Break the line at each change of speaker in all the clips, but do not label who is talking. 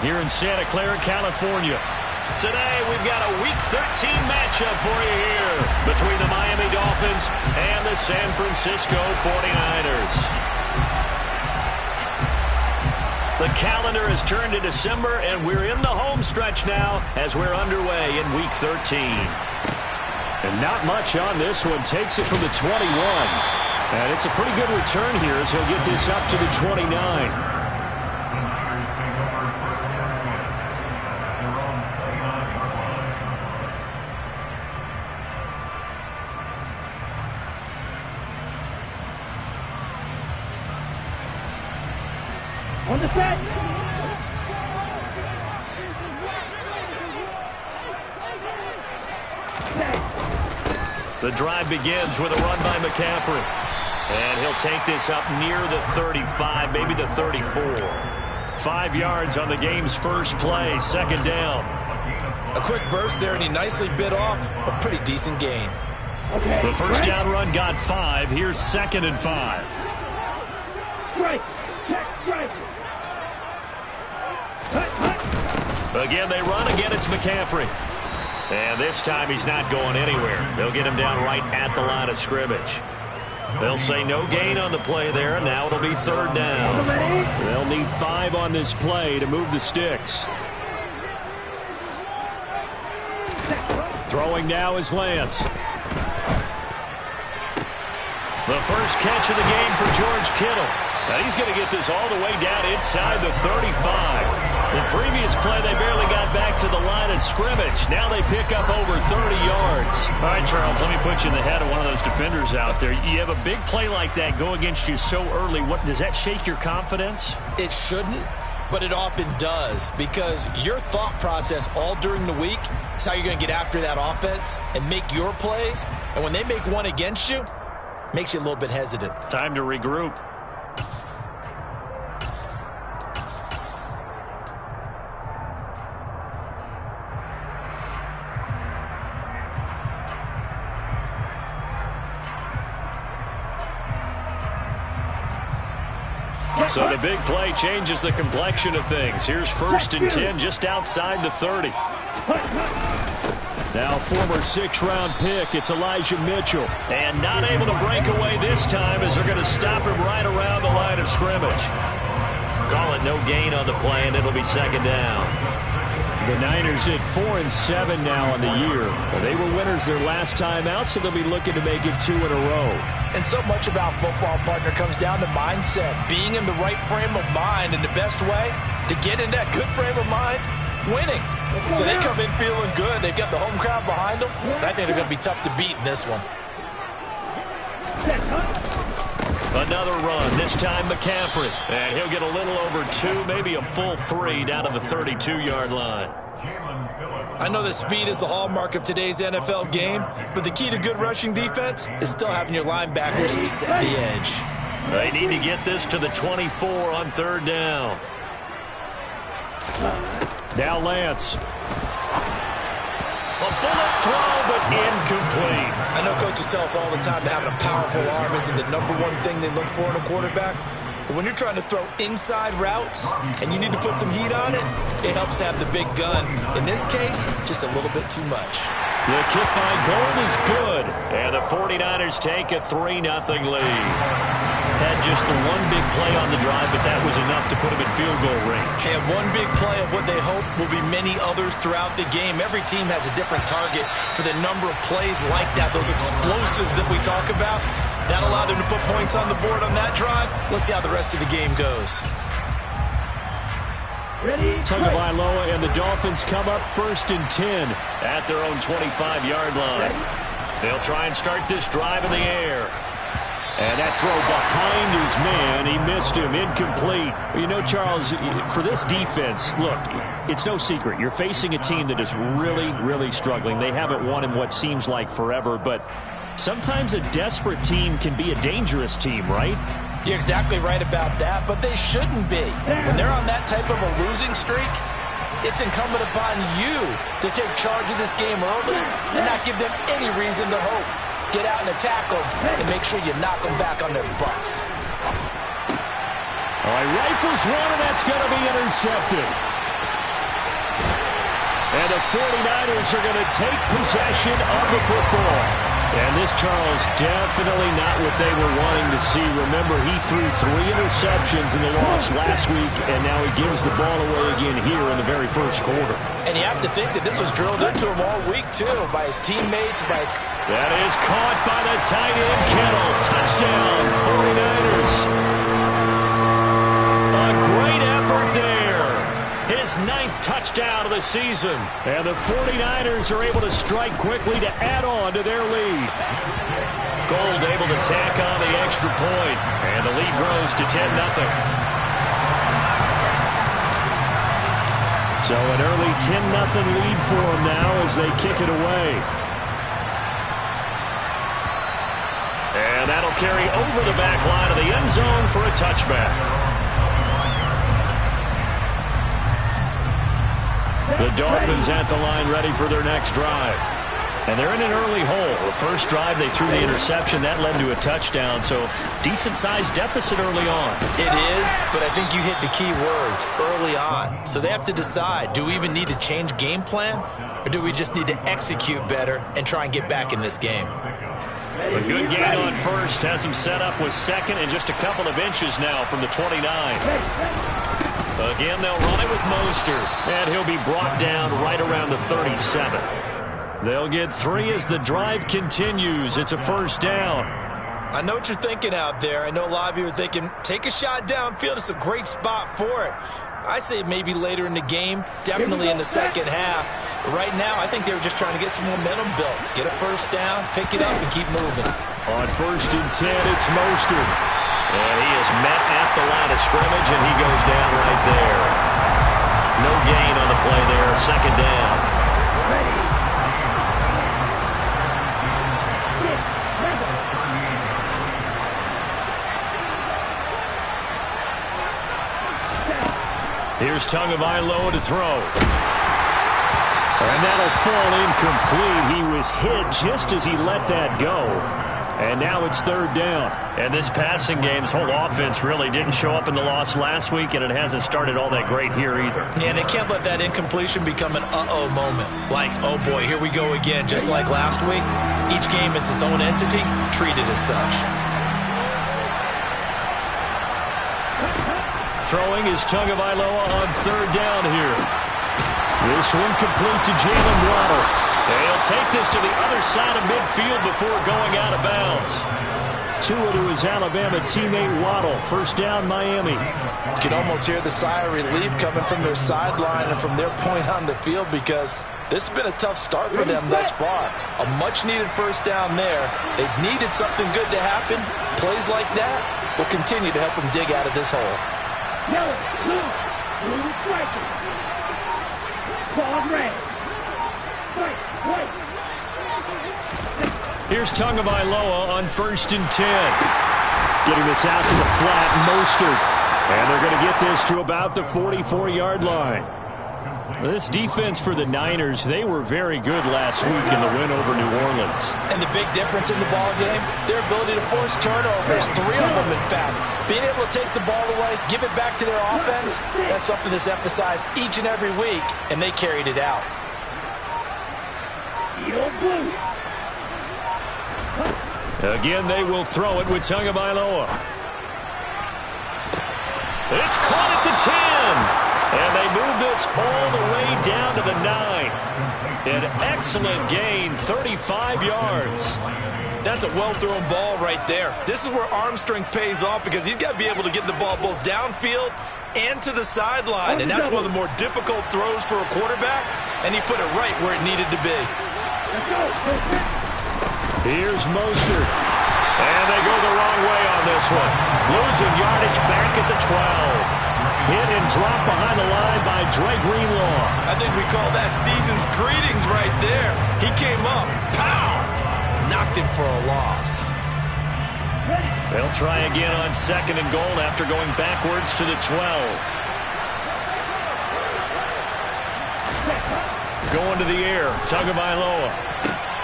here in Santa Clara, California. Today, we've got a Week 13 matchup for you here between the Miami Dolphins and the San Francisco 49ers. The calendar has turned to December, and we're in the home stretch now as we're underway in Week 13. And not much on this one. Takes it from the 21. And it's a pretty good return here as he'll get this up to the 29.
On the set.
The drive begins with a run by McCaffrey. And he'll take this up near the 35, maybe the 34. 5 yards on the game's first play, second down.
A quick burst there, and he nicely bit off a pretty decent gain.
The first down run got 5. Here's 2nd and 5.
Right. Right.
Again, they run. Again, it's McCaffrey. And this time he's not going anywhere. They'll get him down right at the line of scrimmage. They'll say no gain on the play there, and now it'll be 3rd down. They'll need 5 on this play to move the sticks. Throwing now is Lance. The first catch of the game for George Kittle. Now he's going to get this all the way down inside the 35. The previous play, they barely got back to the line of scrimmage. Now they pick up over 30 yards. All right, Charles, let me put you in the head of one of those defenders out there. You have a big play like that go against you so early. What does that shake your confidence?
It shouldn't, but it often does, because your thought process all during the week is how you're going to get after that offense and make your plays. And when they make one against you, it makes you a little bit hesitant.
Time to regroup. So the big play changes the complexion of things. Here's 1st and 10 just outside the 30. Now former 6th-round pick, it's Elijah Mitchell. And not able to break away this time as they're going to stop him right around the line of scrimmage. Call it no gain on the play, and it'll be 2nd down. The Niners at 4-7 now on the year. Well, they were winners their last time out, so they'll be looking to make it 2 in a row.
And so much about football, partner, comes down to mindset. Being in the right frame of mind, and the best way to get in that good frame of mind, winning. So they come in feeling good. They've got the home crowd behind them. And I think they're going to be tough to beat in this one.
Another run, this time McCaffrey. And he'll get a little over 2, maybe a full 3 down to the 32-yard line.
I know that speed is the hallmark of today's NFL game, but the key to good rushing defense is still having your linebackers set the edge.
They need to get this to the 24 on 3rd down. Now Lance. A bullet throw, but incomplete.
I know coaches tell us all the time that having a powerful arm isn't the #1 thing they look for in a quarterback. But when you're trying to throw inside routes and you need to put some heat on it, it helps have the big gun. In this case, just a little bit too much.
The kick by Gold is good. And the 49ers take a 3-0 lead. Had just the one big play on the drive, but that was enough to put him in field goal range.
And one big play of what they hope will be many others throughout the game. Every team has a different target for the number of plays like that, those explosives that we talk about. That allowed him to put points on the board on that drive. Let's see how the rest of the game goes.
Tagovailoa and the Dolphins come up 1st and 10 at their own 25-yard line. They'll try and start this drive in the air. And that throw behind his man, he missed him, incomplete. You know, Charles, for this defense, look, it's no secret. You're facing a team that is really, really struggling. They haven't won in what seems like forever, but sometimes a desperate team can be a dangerous team, right?
You're exactly right about that, but they shouldn't be. When they're on that type of a losing streak, it's incumbent upon you to take charge of this game early and not give them any reason to hope. Get out and attack them and make sure you knock them back on their butts.
All right, rifles one, and that's going to be intercepted. And the 49ers are going to take possession of the football. And this, Charles, definitely not what they were wanting to see. Remember, he threw 3 interceptions in the loss last week, and now he gives the ball away again here in the very first quarter.
And you have to think that this was drilled into him all week, too, by his teammates, by his...
That is caught by the tight end, Kittle. Touchdown, 49ers. A great effort there. His 9th touchdown of the season. And the 49ers are able to strike quickly to add on to their lead. Gold able to tack on the extra point. And the lead grows to 10-0. So an early 10-0 lead for them now as they kick it away. And that'll carry over the back line of the end zone for a touchback. The Dolphins at the line ready for their next drive. And they're in an early hole. The first drive, they threw the interception. That led to a touchdown. So decent-sized deficit early on.
It is, but I think you hit the key words, early on. So they have to decide, do we even need to change game plan? Or do we just need to execute better and try and get back in this game?
A good gain on first. Has him set up with second and just a couple of inches now from the 29. Again, they'll run it with Mostert. And he'll be brought down right around the 37. They'll get 3 as the drive continues. It's a first down.
I know what you're thinking out there. I know a lot of you are thinking, take a shot downfield. It's a great spot for it. I'd say maybe later in the game, definitely in the second half. But right now, I think they were just trying to get some momentum built. Get a first down, pick it up, and keep moving.
On 1st and 10, it's Mostert. And he is met at the line of scrimmage, and he goes down right there. No gain on the play there. Second down. Here's Tagovailoa to throw. And that'll fall incomplete. He was hit just as he let that go. And now it's 3rd down. And this passing game's whole offense really didn't show up in the loss last week, and it hasn't started all that great here either.
Yeah, and they can't let that incompletion become an uh-oh moment. Like, oh boy, here we go again, just like last week. Each game is its own entity, treated as such.
Throwing is Tagovailoa on 3rd down here. This one complete to Jalen Waddle. He'll take this to the other side of midfield before going out of bounds. Tua to his Alabama teammate Waddle. First down, Miami.
You can almost hear the sigh of relief coming from their sideline and from their point on the field because this has been a tough start for them thus far. A much-needed first down there. They've needed something good to happen. Plays like that will continue to help them dig out of this hole.
Yellow, blue striker. Ball red. White.
Here's Tagovailoa on 1st and 10. Getting this out to the flat, Mostert. And they're going to get this to about the 44-yard line. This defense for the Niners, they were very good last week in the win over New Orleans.
And the big difference in the ball game, their ability to force turnovers, 3 of them in fact. Being able to take the ball away, give it back to their offense, that's something that's emphasized each and every week, and they carried it out.
Again, they will throw it with Tagovailoa. It's caught at the 10. And they move this all the way down to the 9. An excellent gain, 35 yards.
That's a well-thrown ball right there. This is where arm strength pays off because he's got to be able to get the ball both downfield and to the sideline. And that's one of the more difficult throws for a quarterback. And he put it right where it needed to be.
Here's Mostert. And they go the wrong way on this one. Losing yardage back at the 12. Hit and drop behind the line by Dre Greenlaw.
I think we call that season's greetings right there. He came up, pow, knocked him for a loss.
They'll try again on 2nd and goal after going backwards to the 12. Going to the air, Tagovailoa.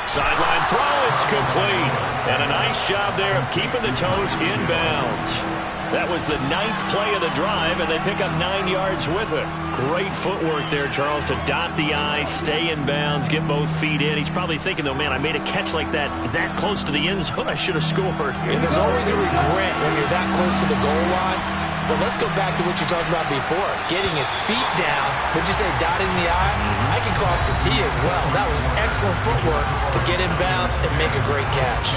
Sideline throw, it's complete. And a nice job there of keeping the toes inbounds. That was the 9th play of the drive, and they pick up 9 yards with it. Great footwork there, Charles, to dot the I, stay in bounds, get both feet in. He's probably thinking, though, man, I made a catch like that close to the end zone. I should have scored.
Yeah, there's always a regret when you're that close to the goal line. But let's go back to what you talked about before. Getting his feet down. Would you say dotting the I? I can cross the T as well. That was excellent footwork to get in bounds and make a great catch.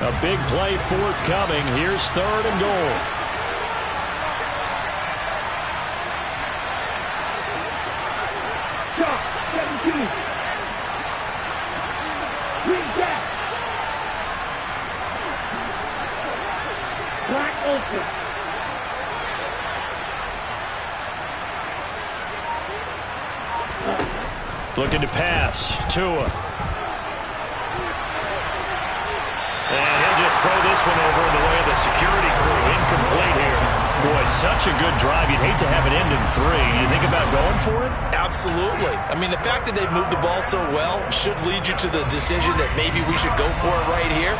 A big play forthcoming. Here's 3rd and goal.
Sharp, 17. Green back. Black open.
Looking to pass. Tua. And he'll just throw this one over in the way of the security crew. Incomplete here. Boy, such a good drive. You'd hate to have it end in 3. You think about going for it?
Absolutely. I mean, the fact that they've moved the ball so well should lead you to the decision that maybe we should go for it right here.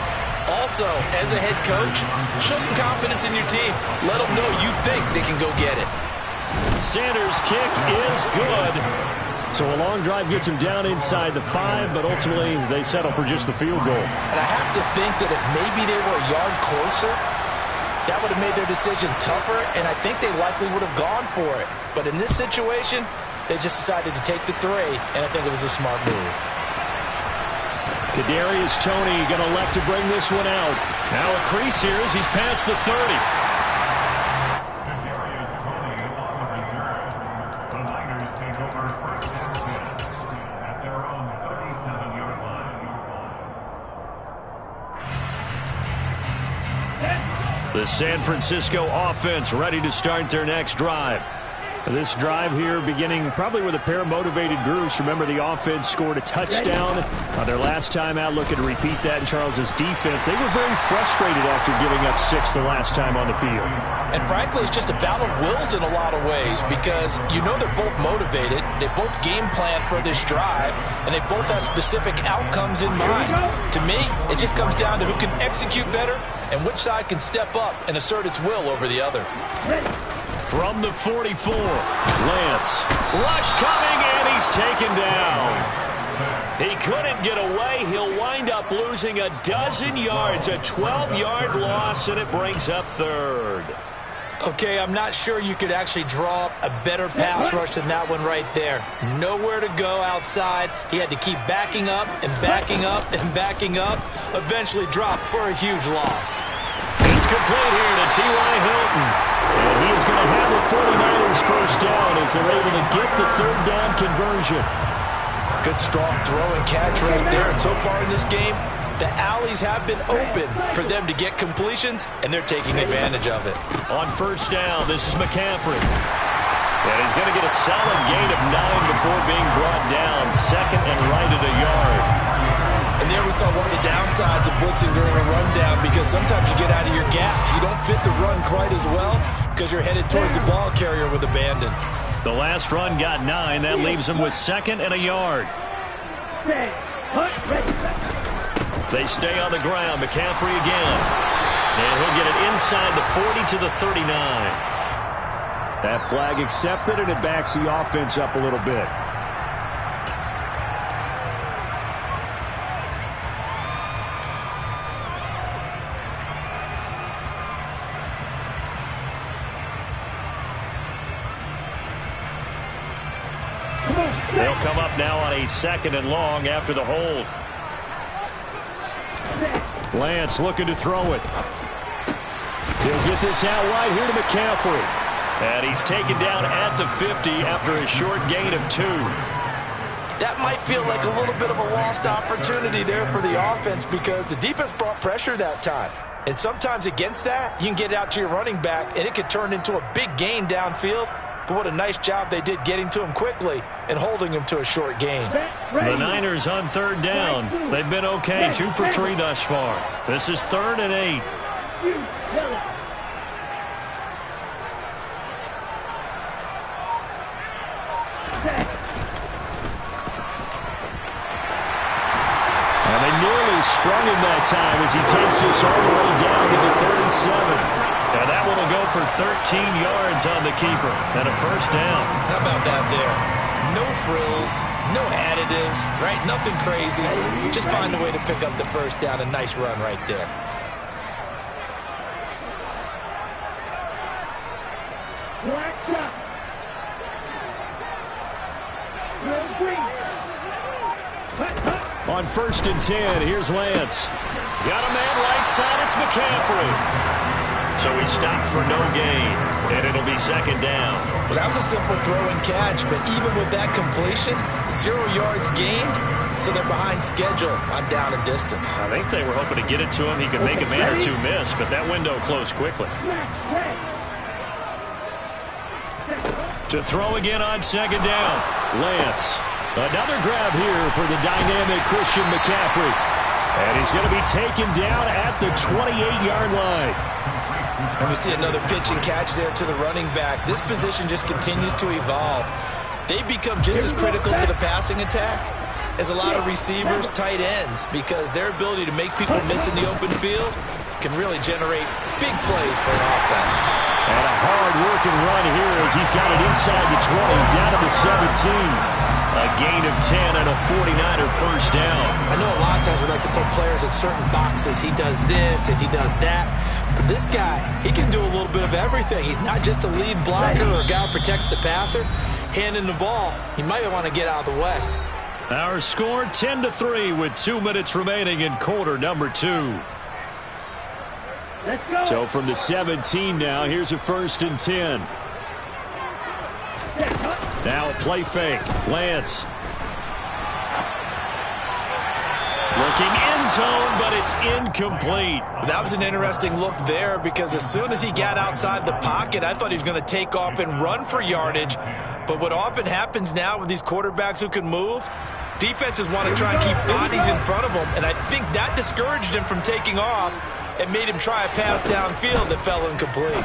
Also, as a head coach, show some confidence in your team. Let them know you think they can go get it.
Sanders' kick is good. So a long drive gets him down inside the 5, but ultimately they settle for just the field goal.
And I have to think that if maybe they were a yard closer, that would have made their decision tougher, and I think they likely would have gone for it. But in this situation, they just decided to take the 3, and I think it was a smart move.
Kadarius Toney going to elect to bring this one out. Now a crease here as he's past the 30. The San Francisco offense ready to start their next drive. This drive here beginning probably with a pair of motivated groups. Remember, the offense scored a touchdown their last time out. Looking to repeat that in Charles's defense. They were very frustrated after giving up 6 the last time on the field.
And frankly, it's just a battle of wills in a lot of ways because you know they're both motivated. They both game plan for this drive, and they both have specific outcomes in mind. To me, it just comes down to who can execute better and which side can step up and assert its will over the other.
From the 44, Lance. Rush coming, and he's taken down. He couldn't get away. He'll wind up losing a dozen yards, a 12-yard loss, and it brings up 3rd.
Okay, I'm not sure you could actually draw up a better pass rush than that one right there. Nowhere to go outside. He had to keep backing up and backing up and backing up. Eventually dropped for a huge loss.
It's complete here to T.Y. Hilton. And he is going to have the 49ers first down as they're able to get the 3rd down conversion.
Good strong throw and catch right there. And so far in this game, the alleys have been open for them to get completions, and they're taking advantage of it.
On first down, this is McCaffrey. And he's going to get a solid gain of 9 before being brought down. 2nd and right at a yard.
And there we saw one of the downsides of blitzing during a rundown because sometimes you get out of your gaps. You don't fit the run quite as well because you're headed towards the ball carrier with abandon.
The last run got 9. That leaves him with 2nd and a yard. They stay on the ground. McCaffrey again. And he'll get it inside the 40 to the 39. That flag accepted, and it backs the offense up a little bit. They'll come up now on a 2nd and long after the hold. Lance looking to throw it. He'll get this out wide here to McCaffrey. And he's taken down at the 50 after a short gain of 2.
That might feel like a little bit of a lost opportunity there for the offense because the defense brought pressure that time. And sometimes against that, you can get it out to your running back, and it could turn into a big gain downfield. But what a nice job they did getting to him quickly and holding him to a short gain.
The Niners on 3rd down. They've been okay, 2 for 3 thus far. This is 3rd and 8. was sprung in that time as he takes us all the way down to the 37. And that one will go for 13 yards on the keeper and a first down.
How about that there? No frills, no additives, right? Nothing crazy. Just find a way to pick up the first down. A nice run right there.
On 1st and 10, here's Lance. Got a man right side, it's McCaffrey. So he stopped for no gain, and it'll be second down.
Well, that was a simple throw and catch, but even with that completion, 0 yards gained, so they're behind schedule on down and distance.
I think they were hoping to get it to him. He could make a man or two miss, but that window closed quickly. To throw again on second down, Lance. Another grab here for the dynamic Christian McCaffrey. And he's going to be taken down at the 28-yard line.
And we see another pitch and catch there to the running back. This position just continues to evolve. They become just as critical to the passing attack as a lot of receivers, tight ends, because their ability to make people miss in the open field can really generate big plays for an offense.
And a hard-working run here as he's got it inside the 20, down to the 17. A gain of 10 and a 49er first down.
I know a lot of times we like to put players in certain boxes. He does this and he does that. But this guy, he can do a little bit of everything. He's not just a lead blocker or a guy who protects the passer. Handing the ball, he might want to get out of the way.
Our score 10-3 with 2 minutes remaining in quarter number 2.
Let's go.
So from the 17 now, here's a 1st and 10. Now a play fake. Lance. Looking end zone, but it's incomplete.
That was an interesting look there because as soon as he got outside the pocket, I thought he was going to take off and run for yardage. But what often happens now with these quarterbacks who can move, defenses want to try and keep bodies in front of them. And I think that discouraged him from taking off and made him try a pass downfield that fell incomplete.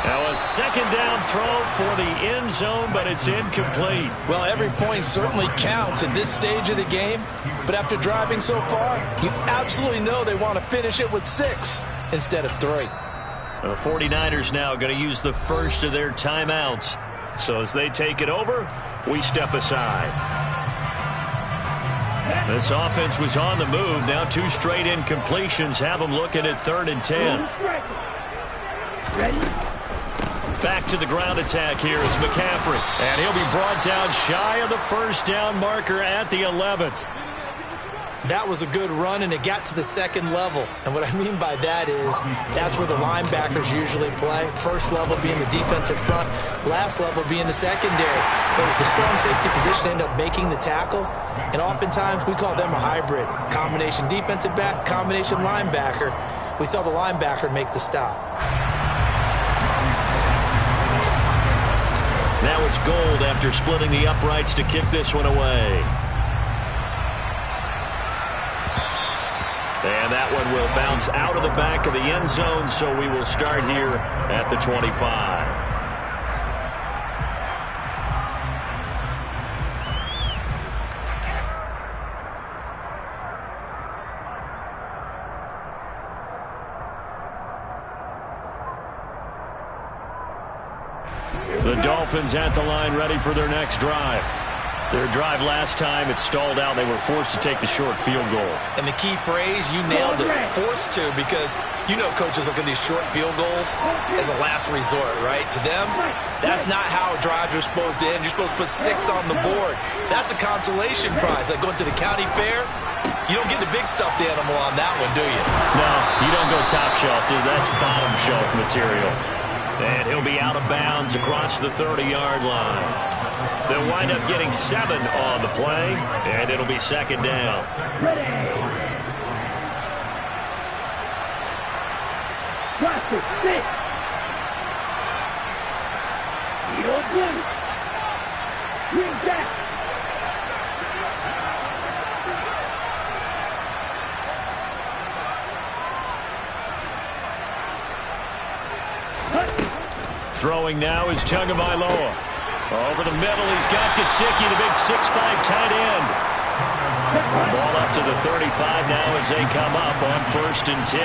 Now a second down throw for the end zone, but it's incomplete.
Well, every point certainly counts at this stage of the game. But after driving so far, you absolutely know they want to finish it with 6 instead of 3.
The 49ers now going to use the first of their timeouts. So as they take it over, we step aside. This offense was on the move. Now 2 straight incompletions have them looking at 3rd and 10.
Ready?
Back to the ground attack here is McCaffrey. And he'll be brought down shy of the first down marker at the 11.
That was a good run, and it got to the second level. And what I mean by that is that's where the linebackers usually play. First level being the defensive front, last level being the secondary. But the strong safety position ended up making the tackle, and oftentimes we call them a hybrid. Combination defensive back, combination linebacker. We saw the linebacker make the stop.
Now it's Gold after splitting the uprights to kick this one away. And that one will bounce out of the back of the end zone, so we will start here at the 25. The Dolphins at the line ready for their next drive. Their drive last time, it stalled out. They were forced to take the short field goal.
And the key phrase, you nailed it, forced to, because you know coaches look at these short field goals as a last resort, right? To them, that's not how drives are supposed to end. You're supposed to put 6 on the board. That's a consolation prize. Like going to the county fair, you don't get the big stuffed animal on that one, do you?
No, you don't go top shelf, dude. That's bottom shelf material. And he'll be out of bounds across the 30-yard line. They'll wind up getting 7 on the play, and it'll be second down.
Ready. Drop it, 6. You're good. Bring back.
Throwing now is Tagovailoa. Over the middle, he's got Gesicki, the big 6'5" tight end. Ball up to the 35 now as they come up on 1st and 10.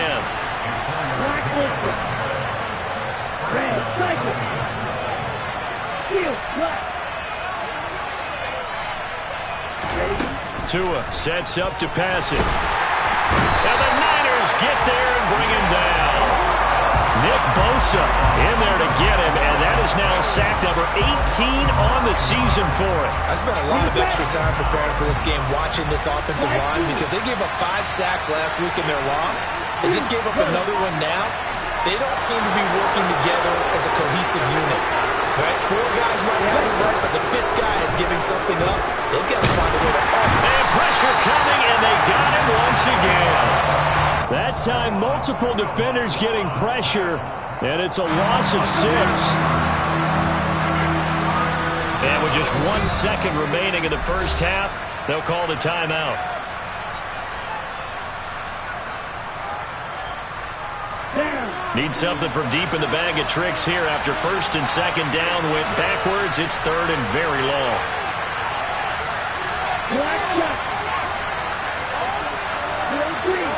Red, cycle. Field, left.
Tua sets up to pass it. And the Niners get there and bring him down. Nick Bosa in there to get him, and that is now sack number 18 on the season for it.
I spent a lot of extra time preparing for this game watching this offensive line because they gave up 5 sacks last week in their loss. They just gave up another one now. They don't seem to be working together as a cohesive unit. Right? 4 guys might have it right, but the 5th guy is giving something up. They've got to find a way to...
And pressure coming, and they got him once again. That time, multiple defenders getting pressure, and it's a loss of 6. And with just 1 second remaining in the first half, they'll call the timeout. Need something from deep in the bag of tricks here after 1st and 2nd down went backwards. It's 3rd and very long.
Black shot. Green.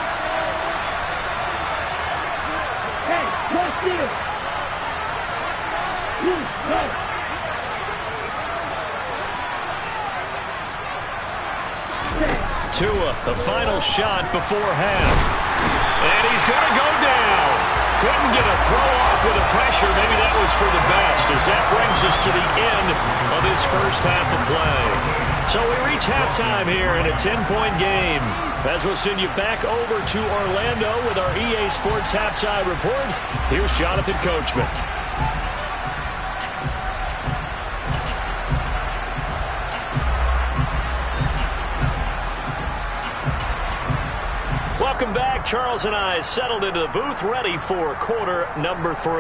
Hey, what's this? Go.
Tua, the final shot before half. And he's going to go down. Couldn't get a throw off with the pressure. Maybe that was for the best, as that brings us to the end of this first half of play. So we reach halftime here in a 10-point game. As we'll send you back over to Orlando with our EA Sports Halftime Report, here's Jonathan Coachman. Welcome back. Charles and I settled into the booth, ready for quarter number 3.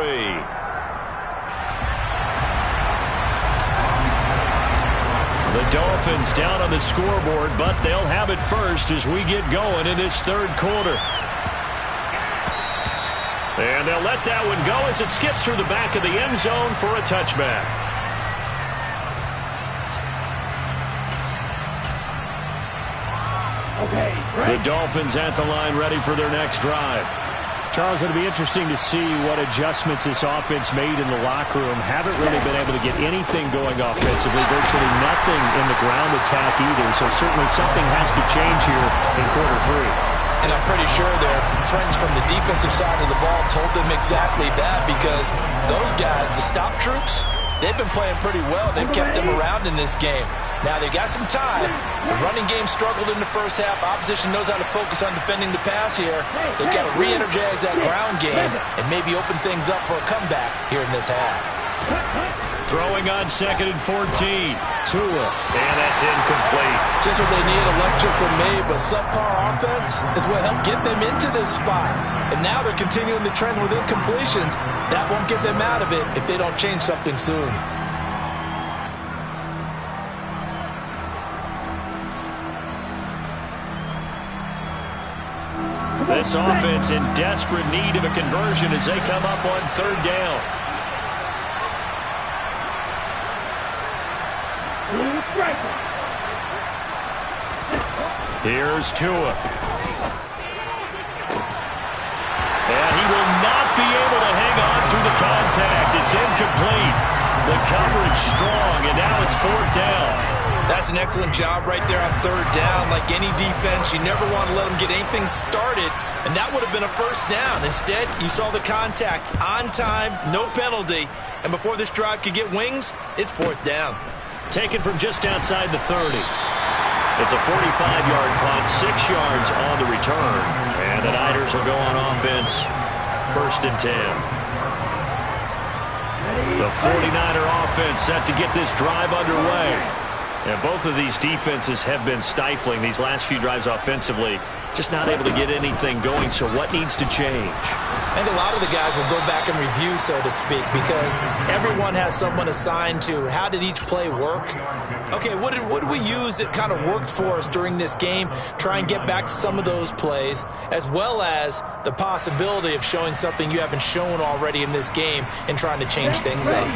The Dolphins down on the scoreboard, but they'll have it first as we get going in this 3rd quarter. And they'll let that one go as it skips through the back of the end zone for a touchback.
Okay, right.
The Dolphins at the line ready for their next drive. Charles, it'll be interesting to see what adjustments this offense made in the locker room. Haven't really been able to get anything going offensively, virtually nothing in the ground attack either. So certainly something has to change here in quarter 3.
And I'm pretty sure their friends from the defensive side of the ball told them exactly that, because those guys, the stop troops, they've been playing pretty well. They've kept them around in this game. Now, they got some time. The running game struggled in the first half. Opposition knows how to focus on defending the pass here. They've got to re-energize that ground game and maybe open things up for a comeback here in this half.
Throwing on 2nd and 14. Tua. And that's incomplete.
Just what they need, a lecture from me, but subpar offense is what helped get them into this spot. And now they're continuing the trend with incompletions. That won't get them out of it if they don't change something soon.
This offense in desperate need of a conversion as they come up on 3rd down. Here's Tua. And he will not be able to hang on through the contact. It's incomplete. The coverage strong, and now it's 4th down.
That's an excellent job right there on 3rd down. Like any defense, you never want to let them get anything started, and that would have been a 1st down. Instead, you saw the contact on time, no penalty, and before this drive could get wings, it's 4th down.
Taken from just outside the 30. It's a 45-yard punt, 6 yards on the return, and the Niners will go on offense, 1st and 10. The 49er offense set to get this drive underway. And both of these defenses have been stifling these last few drives offensively. Just not able to get anything going, so what needs to change?
I think a lot of the guys will go back and review, so to speak, because everyone has someone assigned to how did each play work. Okay, what did we use that kind of worked for us during this game? Try and get back to some of those plays, as well as the possibility of showing something you haven't shown already in this game and trying to change things up.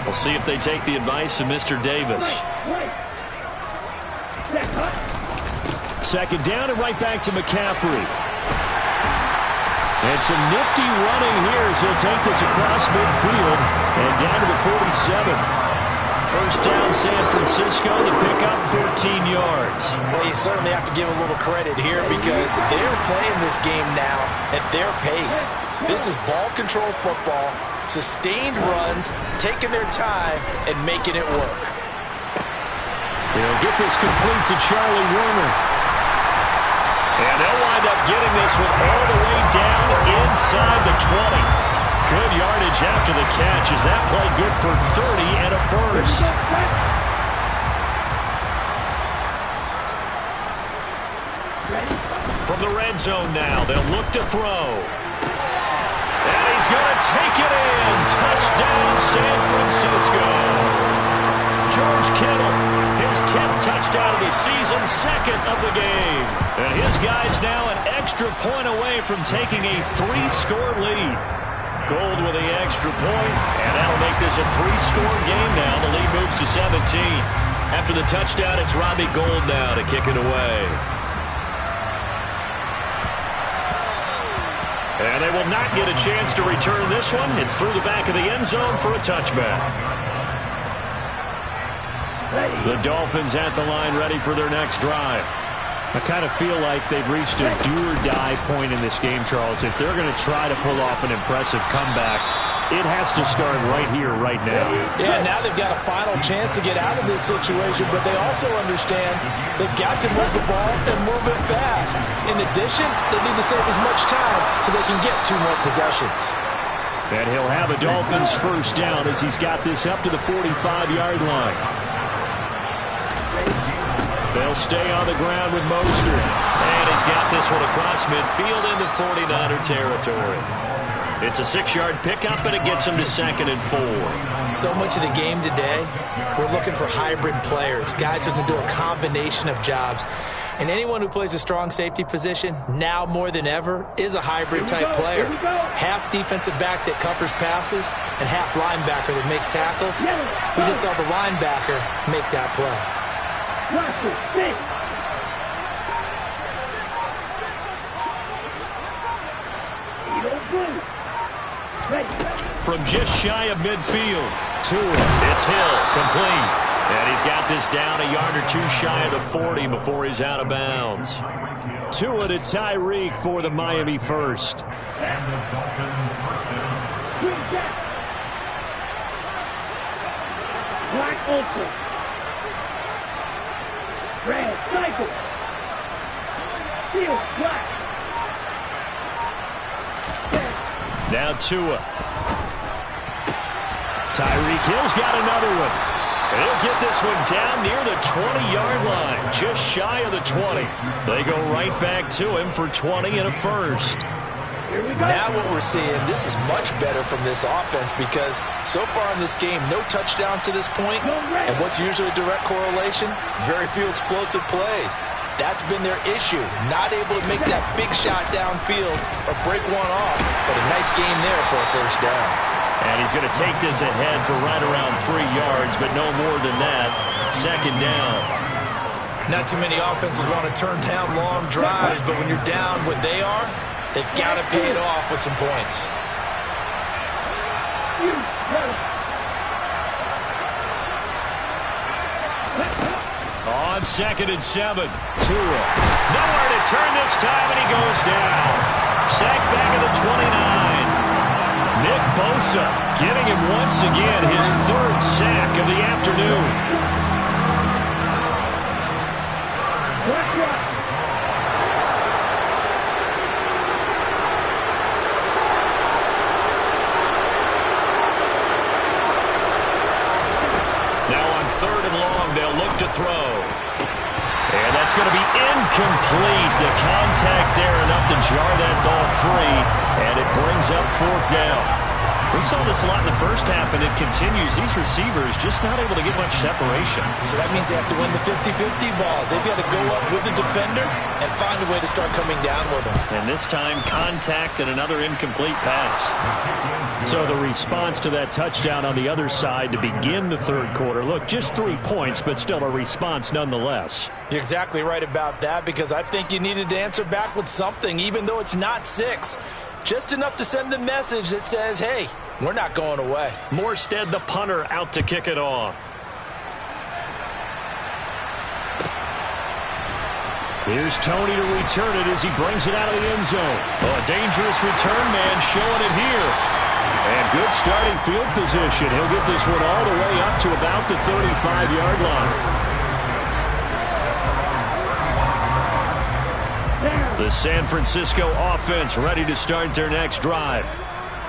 We'll see if they take the advice of Mr. Davis. second down and right back to McCaffrey. And some nifty running here as he'll take this across midfield and down to the 47. First down, San Francisco to pick up 14 yards.
Well, you certainly have to give a little credit here because they're playing this game now at their pace. This is ball control football, sustained runs, taking their time, and making it work.
They'll get this complete to Charlie Warner. And they'll wind up getting this one all the way down inside the 20. Good yardage after the catch as that play good for 30 and a first. From the red zone now, they'll look to throw. And he's going to take it in. Touchdown, San Francisco. George Kittle, his 10th touchdown of the season, second of the game. And his guy's now an extra point away from taking a 3-score lead. Gold with the extra point, and that'll make this a 3-score game now. The lead moves to 17. After the touchdown, it's Robbie Gould now to kick it away. And they will not get a chance to return this one. It's through the back of the end zone for a touchback. The Dolphins at the line ready for their next drive. I kind of feel like they've reached a do-or-die point in this game, Charles. If they're going to try to pull off an impressive comeback, it has to start right here, right now.
Yeah, now they've got a final chance to get out of this situation, but they also understand they've got to move the ball and move it fast. In addition, they need to save as much time so they can get 2 more possessions.
And he'll have a Dolphins first down as he's got this up to the 45-yard line. They'll stay on the ground with Mostert. And he's got this one across midfield into 49er territory. It's a 6-yard pickup, and it gets him to 2nd and 4.
So much of the game today, we're looking for hybrid players, guys who can do a combination of jobs. And anyone who plays a strong safety position, now more than ever, is a hybrid-type player. Half defensive back that covers passes, and half linebacker that makes tackles. We just saw the linebacker make that play.
From just shy of midfield, it's Hill, complete. And he's got this down a yard or 2 shy of the 40 before he's out of bounds. Tua to Tyreek for the Miami first.
Black ultra. Red cycle. Steel black.
Now Tua. Tyreek Hill's got another one. He'll get this one down near the 20-yard line, just shy of the 20. They go right back to him for 20 and a first.
Now what we're seeing, this is much better from this offense because so far in this game, no touchdown to this point. And what's usually a direct correlation? Very few explosive plays. That's been their issue, not able to make that big shot downfield or break one off. But a nice game there for a first down.
And he's going to take this ahead for right around 3 yards, but no more than that. 2nd down.
Not too many offenses want to turn down long drives, but when you're down what they are, they've got to pay it off with some points.
On 2nd and 7. Tua. Nowhere to turn this time, and he goes down. Sacked back at the 29. Nick Bosa getting him once again his 3rd sack of the afternoon. Now on 3rd and long, they'll look to throw. And that's going to be incomplete. The contact there enough to jar that ball free, and it brings up 4th down. We saw this a lot in the first half, and it continues. These receivers just not able to get much separation.
So that means they have to win the 50-50 balls. They've got to go up with the defender and find a way to start coming down with them.
And this time, contact and another incomplete pass. So the response to that touchdown on the other side to begin the third quarter. Look, just 3 points, but still a response nonetheless.
You're exactly right about that, because I think you needed to answer back with something, even though it's not 6. Just enough to send a message that says, hey, we're not going away.
Morstead, the punter, out to kick it off. Here's Tony to return it as he brings it out of the end zone. Oh, a dangerous return man showing it here. And good starting field position. He'll get this one all the way up to about the 35-yard line. The San Francisco offense ready to start their next drive.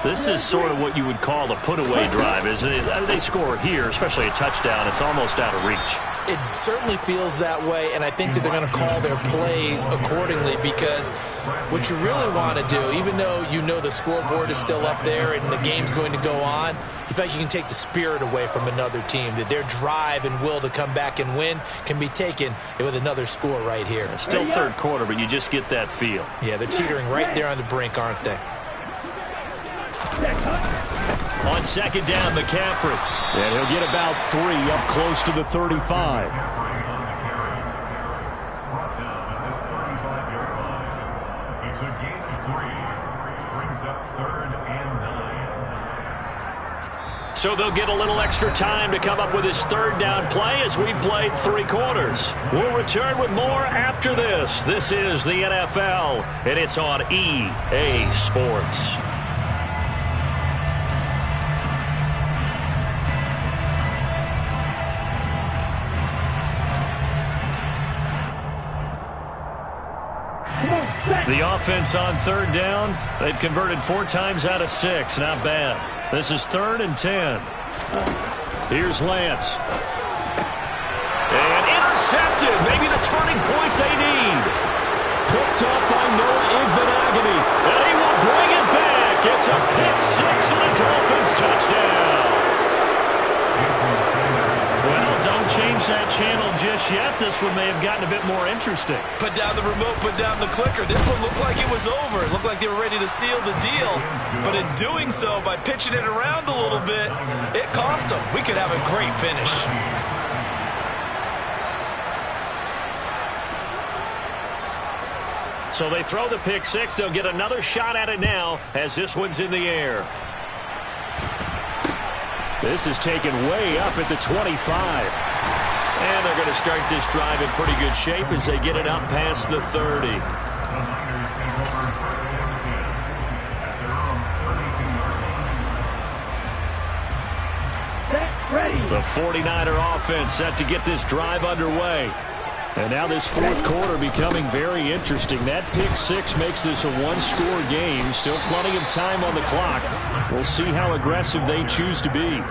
This is sort of what you would call a put-away drive. They score here, especially a touchdown, it's almost out of reach.
It certainly feels that way, and I think that they're going to call their plays accordingly, because what you really want to do, even though you know the scoreboard is still up there and the game's going to go on, you feel like you can take the spirit away from another team, that their drive and will to come back and win can be taken with another score right here.
Still third quarter, but you just get that feel.
Yeah, they're teetering right there on the brink, aren't they?
On second down, McCaffrey. And he'll get about 3 up close to the 35.
It's a gain of 3. Brings up 3rd and 9.
So they'll get a little extra time to come up with his third down play as we've played 3 quarters. We'll return with more after this. This is the NFL, and it's on EA Sports. The offense on third down, they've converted 4 times out of 6. Not bad. This is 3rd and 10. Here's Lance. And intercepted. Maybe the turning point they need. Picked up by Noah Igbinoghene. And he will bring it back. It's a pick-6 and a Dolphins touchdown. Well, don't change that channel just yet. This one may have gotten a bit more interesting.
Put down the remote, put down the clicker. This one looked like it was over. It looked like they were ready to seal the deal. But in doing so, by pitching it around a little bit, it cost them. We could have a great finish.
So they throw the pick-6. They'll get another shot at it now as this one's in the air. This is taken way up at the 25. And they're going to start this drive in pretty good shape as they get it up past the 30. The 49er offense set to get this drive underway. And now this fourth quarter becoming very interesting. That pick-6 makes this a one-score game. Still plenty of time on the clock. We'll see how aggressive they choose to be.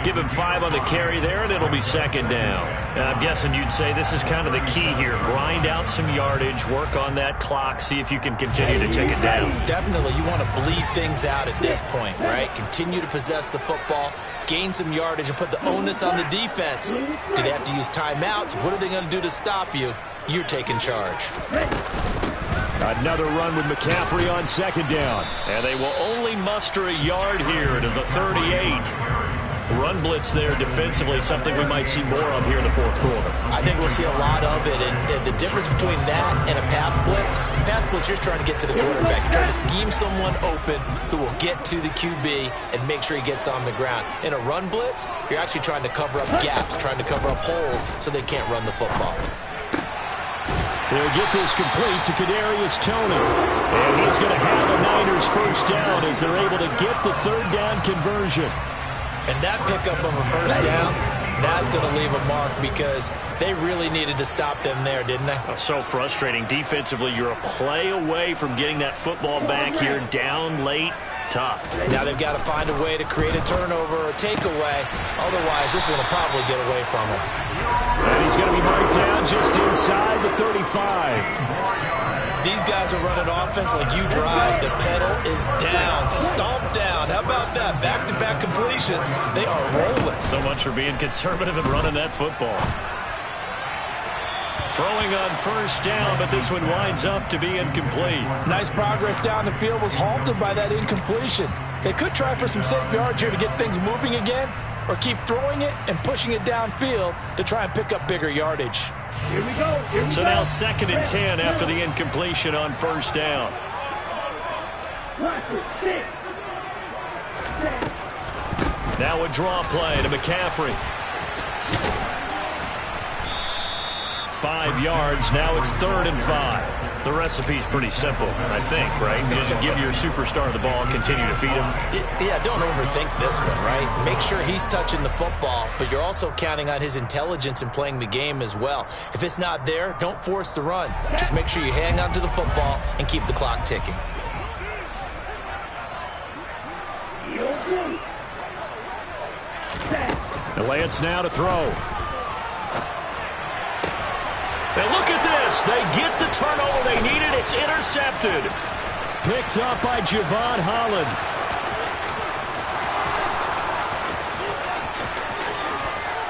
Give him 5 on the carry there, and it'll be second down. And I'm guessing you'd say this is kind of the key here. Grind out some yardage, work on that clock, see if you can continue to take it down.
Definitely, you want to bleed things out at this point, right? Continue to possess the football, gain some yardage, and put the onus on the defense. Do they have to use timeouts? What are they going to do to stop you? You're taking charge.
Another run with McCaffrey on second down. And they will only muster a yard here to the 38. Run blitz there defensively, something we might see more of here in the fourth quarter.
I think we'll see a lot of it, and the difference between that and a pass blitz, you're trying to get to the quarterback. You're trying to scheme someone open who will get to the QB and make sure he gets on the ground. In a run blitz, you're actually trying to cover up gaps, trying to cover up holes so they can't run the football.
They'll get this complete to Kadarius Toney. And he's going to have a Niners first down as they're able to get the third down conversion.
And that pickup of a first down, that's going to leave a mark because they really needed to stop them there, didn't they?
Oh, so frustrating. Defensively, you're a play away from getting that football back here, down late. Tough.
Now they've got to find a way to create a turnover or a takeaway. Otherwise, this one will probably get away from him.
And he's going to be marked down just inside the 35.
these guys are running offense like you drive, the pedal is down, stomp down. How about that? Back-to-back completions. They are rolling.
So much for being conservative and running that football. Throwing on first down, but this one winds up to be incomplete.
Nice progress down the field, was halted by that incompletion. They could try for some safe yards here to get things moving again, or keep throwing it and pushing it downfield to try and pick up bigger yardage.
Here we go. Here we
So
go.
now 2nd and 10 after the incompletion on first down.
Watch it. Six.
Now a draw play to McCaffrey. 5 yards. Now it's 3rd and 5. The recipe's pretty simple, I think, right? You just give your superstar the ball, continue to feed him.
Yeah, don't overthink this one, right? Make sure he's touching the football, but you're also counting on his intelligence in playing the game as well. If it's not there, don't force the run. Just make sure you hang on to the football and keep the clock ticking.
The Lance now to throw. And look at this. They get the turnover they needed. It's intercepted. Picked up by Javon Holland.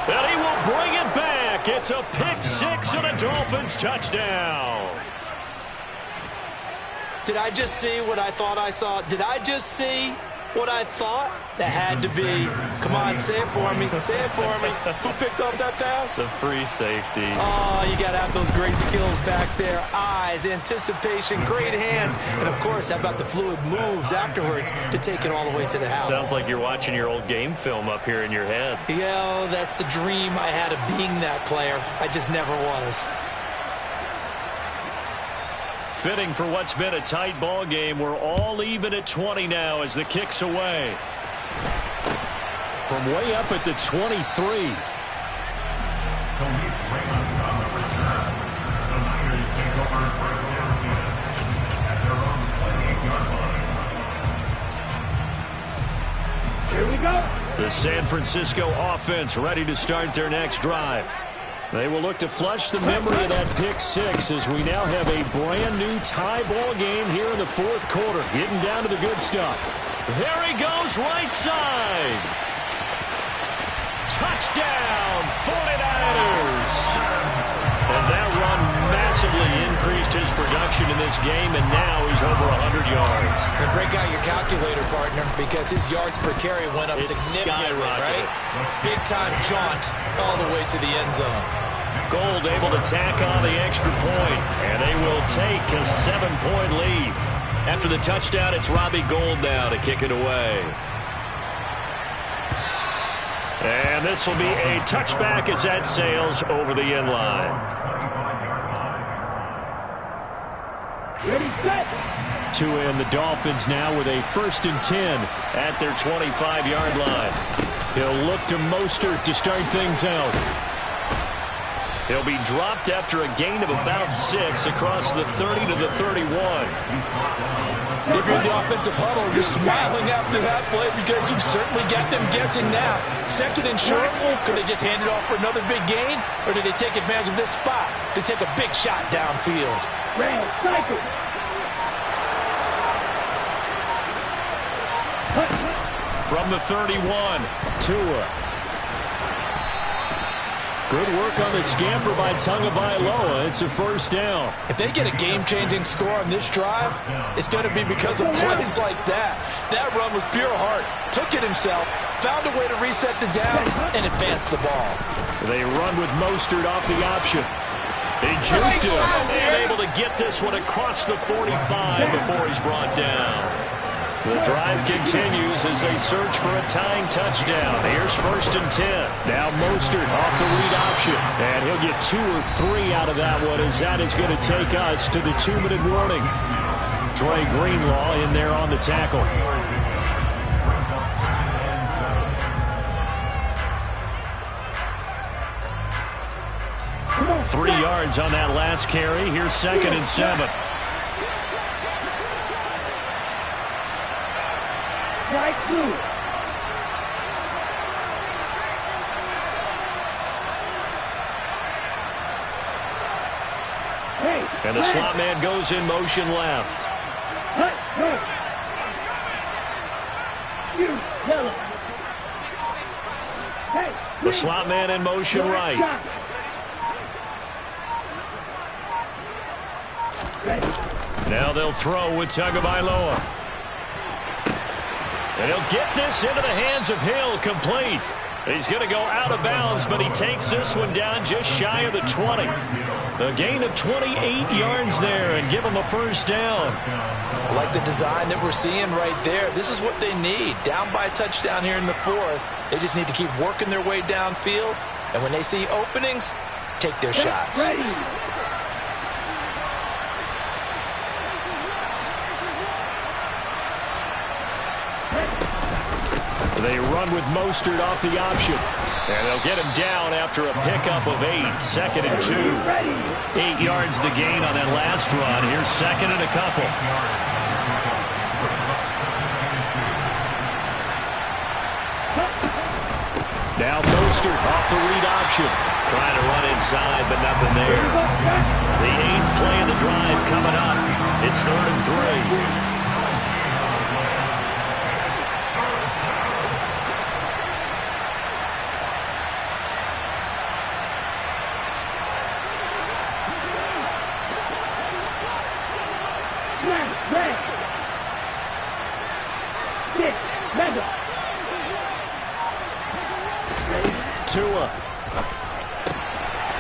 And he will bring it back. It's a pick six and a Dolphins touchdown.
Did I just see what I thought I saw? Did I just see what I thought? That had to be. Come on, say it for me. Say it for me. Who picked up that pass?
The free safety.
Oh, you got to have those great skills back there. Eyes, anticipation, great hands. And, of course, how about the fluid moves afterwards to take it all the way to the house?
Sounds like you're watching your old game film up here in your head.
Yeah, that's the dream I had of being that player. I just never was.
Fitting for what's been a tight ball game. We're all even at 20 now as the kick's away. From way up at the 23.
Here we go.
The San Francisco offense ready to start their next drive. They will look to flush the memory of that pick six as we now have a brand new tie ball game here in the fourth quarter. Getting down to the good stuff. There he goes, right side. Touchdown, 49ers. And that run massively increased his production in this game, and now he's over 100 yards.
And break out your calculator, partner, because his yards per carry went up significantly, right? Big-time jaunt all the way to the end zone.
Gold able to tack on the extra point, and they will take a 7-point lead. After the touchdown, it's Robbie Gould now to kick it away. And this will be a touchback as that sails over the end line.
Ready, set.
To end the Dolphins now with a 1st and 10 at their 25-yard line. He'll look to Mostert to start things out. He'll be dropped after a gain of about 6 across the 30 to the 31.
If you're in the offensive huddle, you're smiling after that play because you've certainly got them guessing now. 2nd and short, could they just hand it off for another big gain? Or did they take advantage of this spot to take a big shot downfield?
Red cycle.
From the 31, Tua. Good work on the scamper by Tagovailoa. It's a 1st down.
If they get a game-changing score on this drive, it's going to be because of plays like that. That run was pure heart. Took it himself, found a way to reset the downs, and advance the ball.
They run with Mostert off the option. They juked him and able to get this one across the 45 before he's brought down. The drive continues as they search for a tying touchdown. Here's 1st and 10. Now Mostert off the read option. And he'll get 2 or 3 out of that one as that is going to take us to the 2-minute warning. Dre Greenlaw in there on the tackle.
Come on.
3 yards on that last carry. Here's 2nd and 7.
Right through. Hey,
And the slot man goes in motion left.
Hut, go. You tell him. Hey,
The slot man in motion right. Now they'll throw with Tagovailoa. And he'll get this into the hands of Hill, complete. He's going to go out of bounds, but he takes this one down just shy of the 20. A gain of 28 yards there and give him a first down.
I like the design that we're seeing right there. This is what they need. Down by a touchdown here in the fourth. They just need to keep working their way downfield. And when they see openings, take their shots.
Ready.
They run with Mostert off the option. And they'll get him down after a pickup of 8. 2nd and 2. 8 yards the gain on that last run. Here's 2nd and a couple. Now Mostert off the read option. Trying to run inside, but nothing there. The 8th play of the drive coming up. It's 3rd and 3. Tua.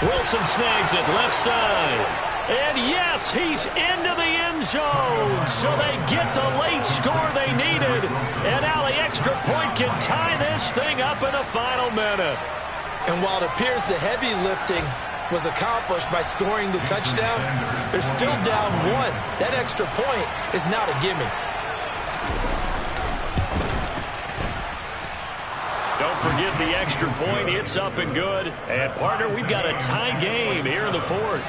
Wilson snags it left side. And yes, he's into the end zone. So they get the late score they needed. And now the extra point can tie this thing up in the final minute.
And while it appears the heavy lifting was accomplished by scoring the touchdown, they're still down 1. That extra point is now a gimme.
Don't forget the extra point. It's up and good. And, partner, we've got a tie game here in the 4th.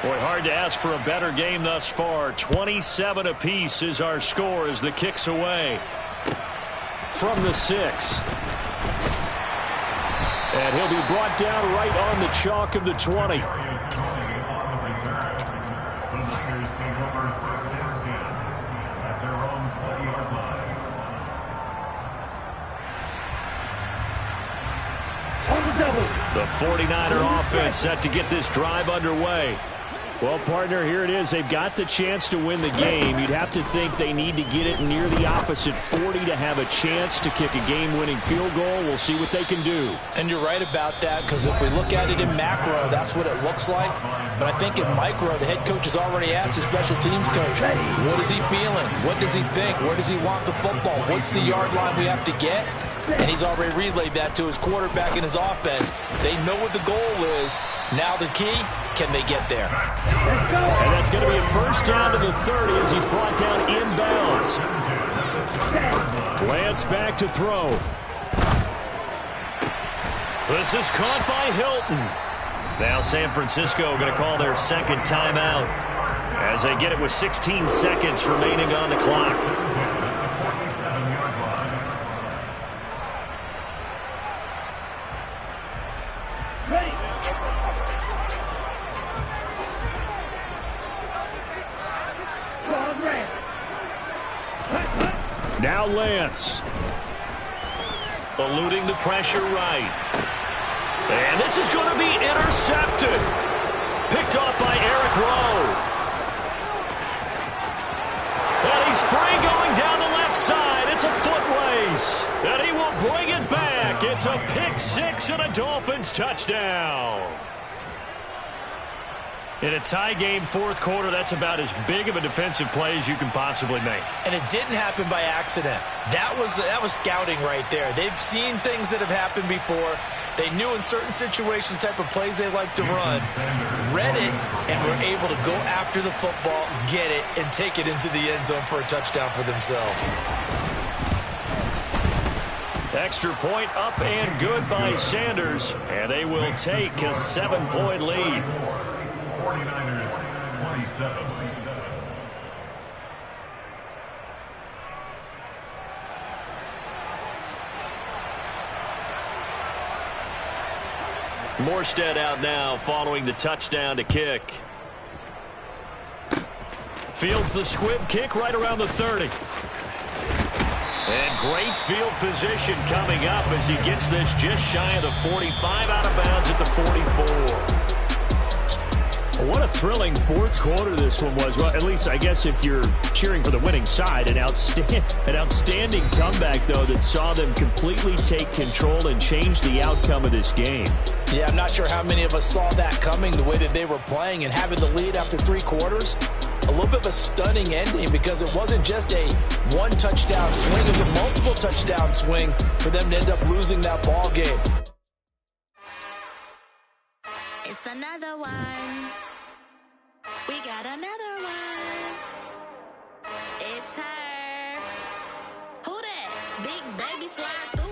Boy, hard to ask for a better game thus far. 27 apiece is our score as the kick's away. From the 6. And he'll be brought down right on the chalk of the 20. The 49er offense set to get this drive underway. Well, partner, here it is. They've got the chance to win the game. You'd have to think they need to get it near the opposite 40 to have a chance to kick a game-winning field goal. We'll see what they can do.
And you're right about that, because if we look at it in macro, that's what it looks like. But I think in micro, the head coach has already asked his special teams coach, what is he feeling? What does he think? Where does he want the football? What's the yard line we have to get? And he's already relayed that to his quarterback and his offense. They know what the goal is. Now the key, can they get there?
And that's going to be a first down to the 30 as he's brought down inbounds. Lance back to throw. This is caught by Hilton. Now San Francisco going to call their second timeout as they get it with 16 seconds remaining on the clock. Now Lance. Eluding the pressure right. And this is going to be intercepted. Picked off by Eric Rowe. And he's free going down the left side. It's a foot race. And he will bring it back. It's a pick six and a Dolphins touchdown. In a tie game fourth quarter, that's about as big of a defensive play as you can possibly make. And it didn't happen by accident. That was scouting right there. They've seen things that have happened before. They knew in certain situations the type of plays they like to run, read it, and were able to go after the football, get it, and take it into the end zone for a touchdown for themselves. Extra point up and good by Sanders, and they will take a 7-point lead.
49ers 27.
Morstead out now following the touchdown to kick. Fields the squib kick right around the 30. And great field position coming up as he gets this just shy of the 45, out of bounds at the 44.
What a thrilling fourth quarter this one was. Well, at least I guess if you're cheering for the winning side, an outstanding comeback, though, that saw them completely take control and change the outcome of this game.
Yeah, I'm not sure how many of us saw that coming, the way that they were playing and having the lead after 3 quarters. A little bit of a stunning ending because it wasn't just a one-touchdown swing. It was a multiple touchdown swing for them to end up losing that ball game.
It's another one. We got another one. It's her. Who that? Big baby slide through.